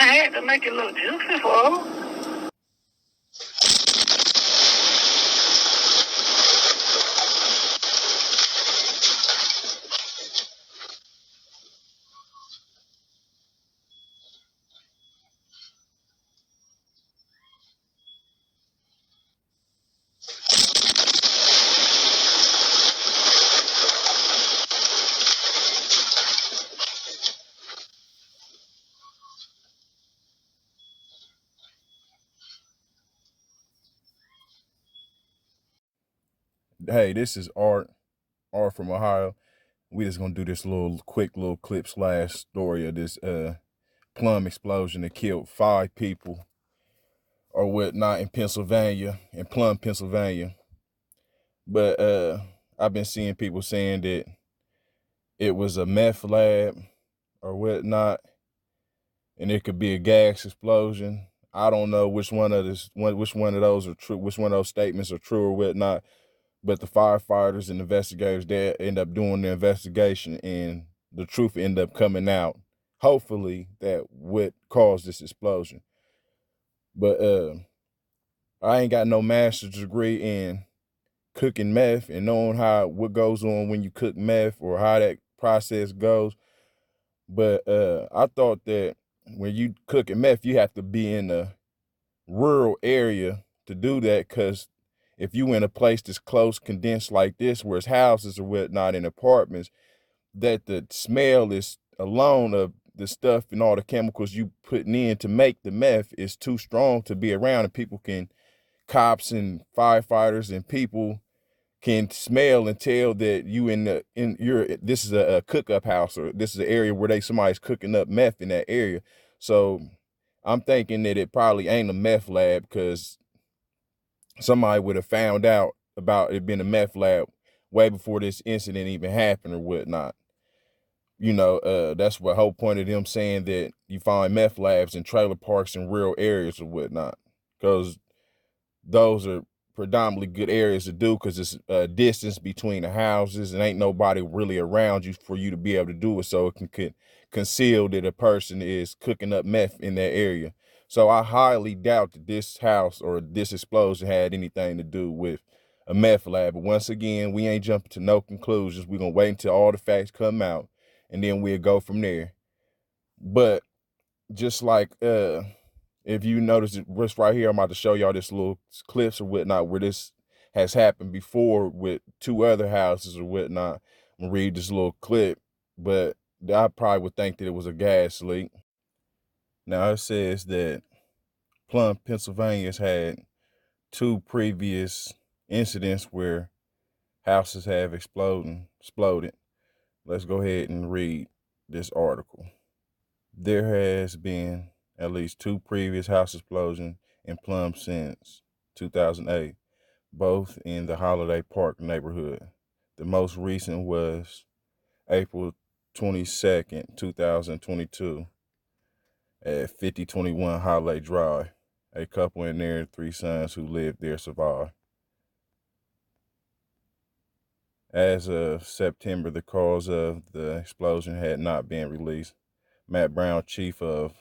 had to make it look juicy for him. Hey, this is Art from Ohio. We just gonna do this quick little clip slash story of this Plum explosion that killed 5 people or whatnot in Pennsylvania, in Plum, Pennsylvania. But I've been seeing people saying that it was a meth lab or whatnot, and it could be a gas explosion. I don't know which one of those are true, which one of those statements are true or whatnot. But the firefighters and investigators, they end up doing the investigation, and the truth end up coming out. Hopefully, that what caused this explosion. But I ain't got no master's degree in cooking meth and knowing what goes on when you cook meth or how that process goes. But I thought that when you cooking meth, you have to be in a rural area to do that, because if you in a place that's close, condensed like this, where it's houses or whatnot and apartments, that the smell is alone of the stuff and all the chemicals you putting in to make the meth is too strong to be around, and cops and firefighters and people can smell and tell that this is a cook up house, or this is an area where somebody's cooking up meth in that area. So I'm thinking that it probably ain't a meth lab, because somebody would have found out about it being a meth lab way before this incident even happened or whatnot. That's what whole point of them saying that you find meth labs in trailer parks in rural areas or whatnot, because those are predominantly good areas to do, because it's a distance between the houses and ain't nobody really around you for you to be able to do it, so it can conceal that a person is cooking up meth in that area. So I highly doubt that this house or this explosion had anything to do with a meth lab. But once again, we ain't jumping to no conclusions. We're gonna wait until all the facts come out, and then we'll go from there. But just like if you notice what's right here, I'm about to show y'all this little clips or whatnot where this has happened before with 2 other houses or whatnot. I'm gonna read this little clip, but I probably would think that it was a gas leak. Now it says that Plum, Pennsylvania has had 2 previous incidents where houses have exploded. Let's go ahead and read this article. There has been at least 2 previous house explosions in Plum since 2008, both in the Holiday Park neighborhood. The most recent was April 22nd, 2022 at 5021 Holiday Drive. A couple and their 3 sons who lived there survived. As of September, the cause of the explosion had not been released. Matt Brown, chief of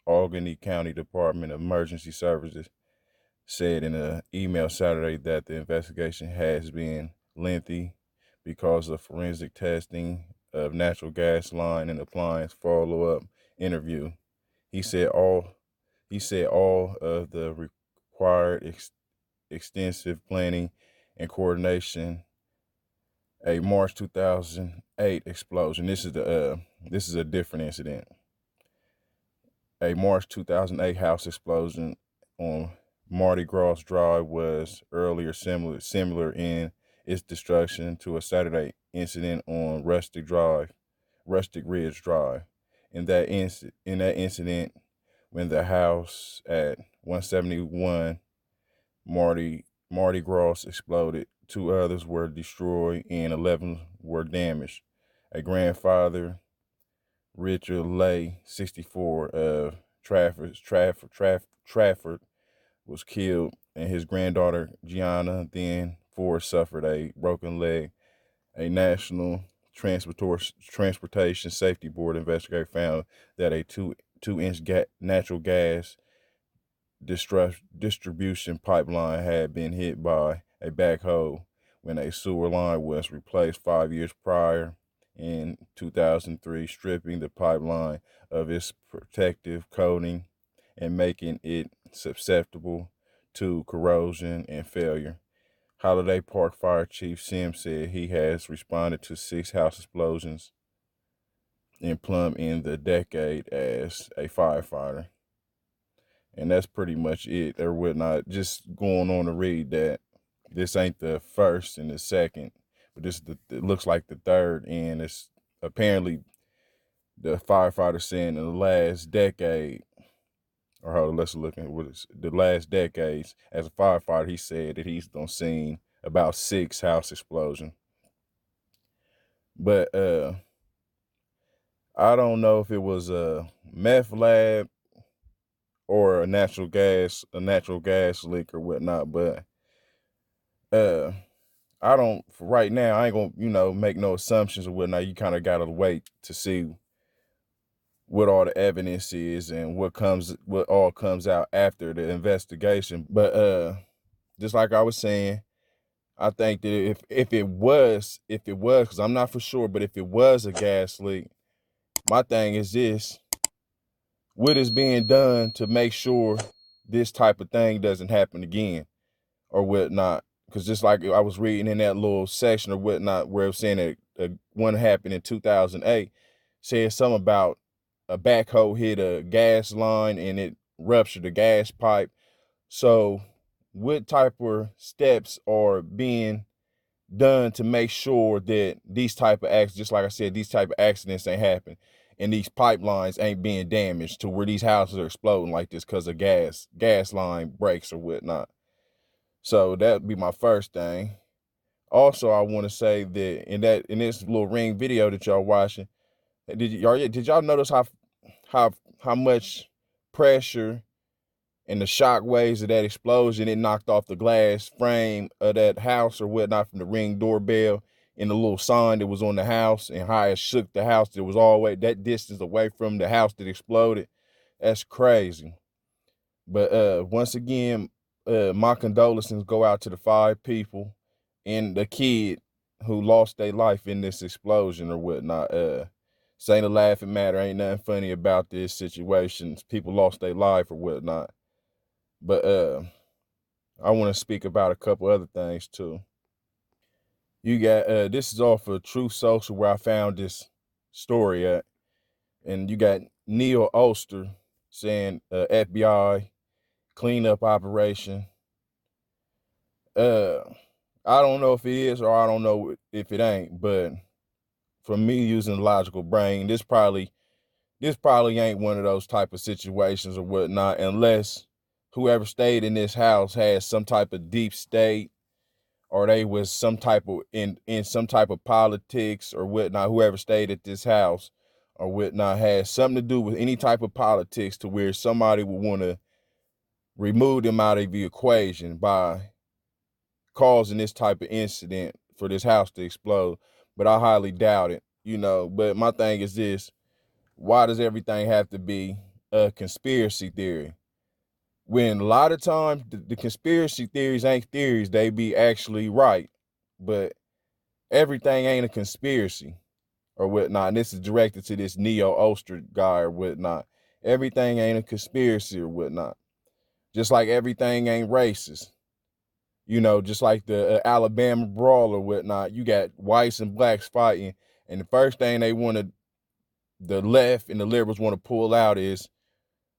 Allegheny County Department of Emergency Services, said in an email Saturday that the investigation has been lengthy because of forensic testing of natural gas line and appliance follow-up interview. He said all of the required extensive planning and coordination. A March 2008 explosion. This is a different incident. A March 2008 house explosion on Mardi Gras Drive was earlier similar in its destruction to a Saturday incident on Rustic Ridge Drive. In that incident, when the house at 171 Mardi Gras exploded, 2 others were destroyed and 11 were damaged. A grandfather, Richard Lay, 64, of Trafford, was killed, and his granddaughter, Gianna, then 4, suffered a broken leg. A National Transportation Safety Board investigator found that 2-inch natural gas distribution pipeline had been hit by a backhoe when a sewer line was replaced 5 years prior in 2003, stripping the pipeline of its protective coating and making it susceptible to corrosion and failure. Holiday Park Fire Chief Sims said he has responded to 6 house explosions in Plum in the decade as a firefighter. And that's pretty much it or whatnot. Just going on to read that this ain't the first and the second, but it looks like the third. And it's apparently the firefighter saying in the last decade, or hold on, let's look at what it's the last decades as a firefighter, he said that he's done seen about 6 house explosions. But I don't know if it was a meth lab or a natural gas leak or whatnot, but uh I don't for right now, I ain't gonna, make no assumptions or whatnot. You kind of gotta wait to see what all the evidence is and what all comes out after the investigation. But just like I was saying, I think that if it was, because I'm not for sure, but if it was a gas leak, my thing is this: what is being done to make sure this type of thing doesn't happen again or whatnot? Because just like I was reading in that little section or whatnot where it was saying that one happened in 2008, said something about a backhoe hit a gas line and it ruptured the gas pipe. So what type of steps are being done to make sure that these type of accidents, just like I said, these type of accidents ain't happen and these pipelines ain't being damaged to where these houses are exploding like this because of gas line breaks or whatnot? So that'd be my first thing. Also, I want to say that in this little Ring video that y'all watching, did y'all notice how much pressure and the shock waves of that explosion, it knocked off the glass frame of that house or whatnot from the Ring doorbell and the little sign that was on the house, and how it shook the house that was all the way that distance away from the house that exploded? That's crazy. But once again, my condolences go out to the 5 people and the kid who lost their life in this explosion or whatnot. This ain't a laughing matter. Ain't nothing funny about this situation. People lost their life or whatnot. But I want to speak about a couple other things too. You got this is off of Truth Social where I found this story at, and you got Neil Oster saying FBI cleanup operation. Uh, I don't know if it is or I don't know if it ain't, but for me using the logical brain, this probably ain't one of those type of situations or whatnot, unless whoever stayed in this house has some type of deep state, or they was some type of in some type of politics or whatnot. Whoever stayed at this house or whatnot has something to do with any type of politics to where somebody would want to remove them out of the equation by causing this type of incident for this house to explode. But I highly doubt it, But my thing is this: why does everything have to be a conspiracy theory? When a lot of times the conspiracy theories ain't theories, they be actually right. But everything ain't a conspiracy or whatnot. And this is directed to this Neo Oster guy or whatnot. Everything ain't a conspiracy or whatnot. Just like everything ain't racist. Just like the Alabama brawl or whatnot. You got whites and blacks fighting. And the first thing the left and the liberals want to pull out is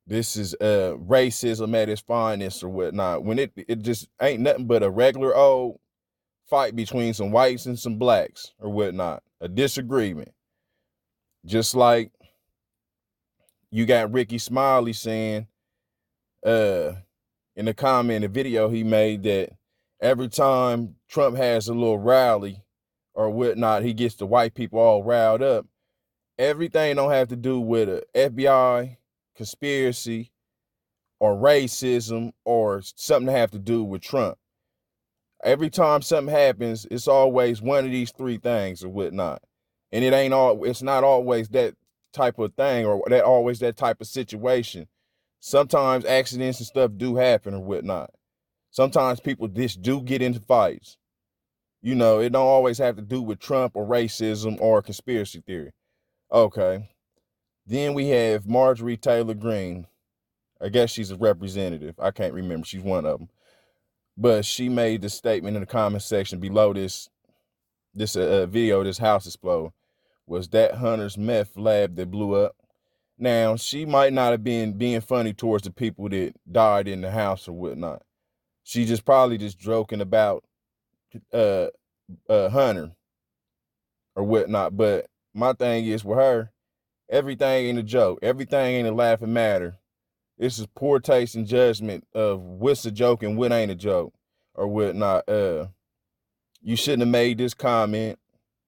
this is racism at its finest or whatnot. When it just ain't nothing but a regular old fight between some whites and some blacks or whatnot, a disagreement. Just like you got Ricky Smiley saying in the comment, the video he made, that every time Trump has a little rally or whatnot, he gets the white people all riled up. Everything don't have to do with a FBI conspiracy or racism or something to have to do with Trump. Every time something happens, it's always one of these 3 things or whatnot. And it's not always that type of thing, or that always that type of situation. Sometimes accidents and stuff do happen or whatnot. Sometimes people just do get into fights. You know, it don't always have to do with Trump or racism or conspiracy theory. Okay. Then we have Marjorie Taylor Greene. I guess she's a representative. I can't remember. She's one of them. But she made the statement in the comment section below this video, this house explode, was that Hunter's meth lab that blew up. Now, she might not have been being funny towards the people that died in the house or whatnot. She just probably just joking about uh Hunter or whatnot. But my thing is with her, everything ain't a joke. Everything ain't a laughing matter. This is poor taste and judgment of what's a joke and what ain't a joke or whatnot. You shouldn't have made this comment.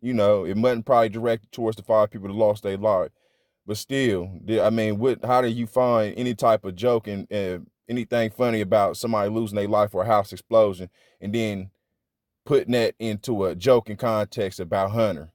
You know, it wasn't probably directed towards the 5 people that lost their life. But still, I mean, how do you find any type of joke and anything funny about somebody losing their life or a house explosion and then putting that into a joking context about Hunter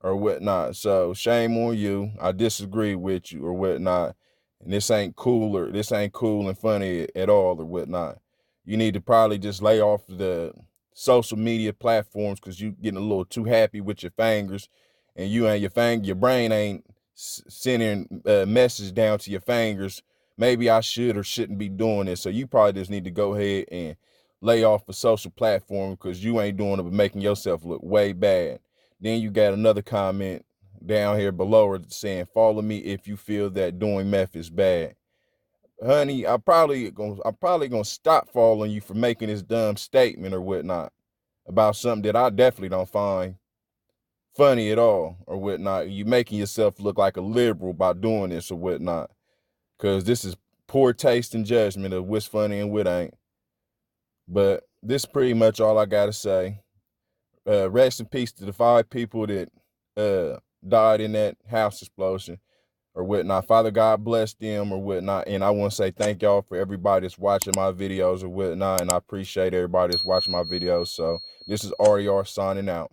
or whatnot? So shame on you. I disagree with you or whatnot. And this ain't cool and funny at all or whatnot. You need to probably just lay off the social media platforms because you getting a little too happy with your fingers, and your brain ain't sending a message down to your fingers. Maybe I should or shouldn't be doing this. So you probably just need to go ahead and lay off a social platform because you ain't doing it but making yourself look way bad. Then you got another comment down here below saying, follow me if you feel that doing meth is bad. Honey, I'm probably gonna stop following you for making this dumb statement or whatnot about something that I definitely don't find funny at all or whatnot. You making yourself look like a liberal by doing this or whatnot. Cause this is poor taste and judgment of what's funny and what ain't. But this is pretty much all I gotta say. Rest in peace to the 5 people that died in that house explosion or whatnot. Father God bless them or whatnot. And I want to say thank y'all for everybody that's watching my videos or whatnot. And I appreciate everybody that's watching my videos. So this is RER signing out.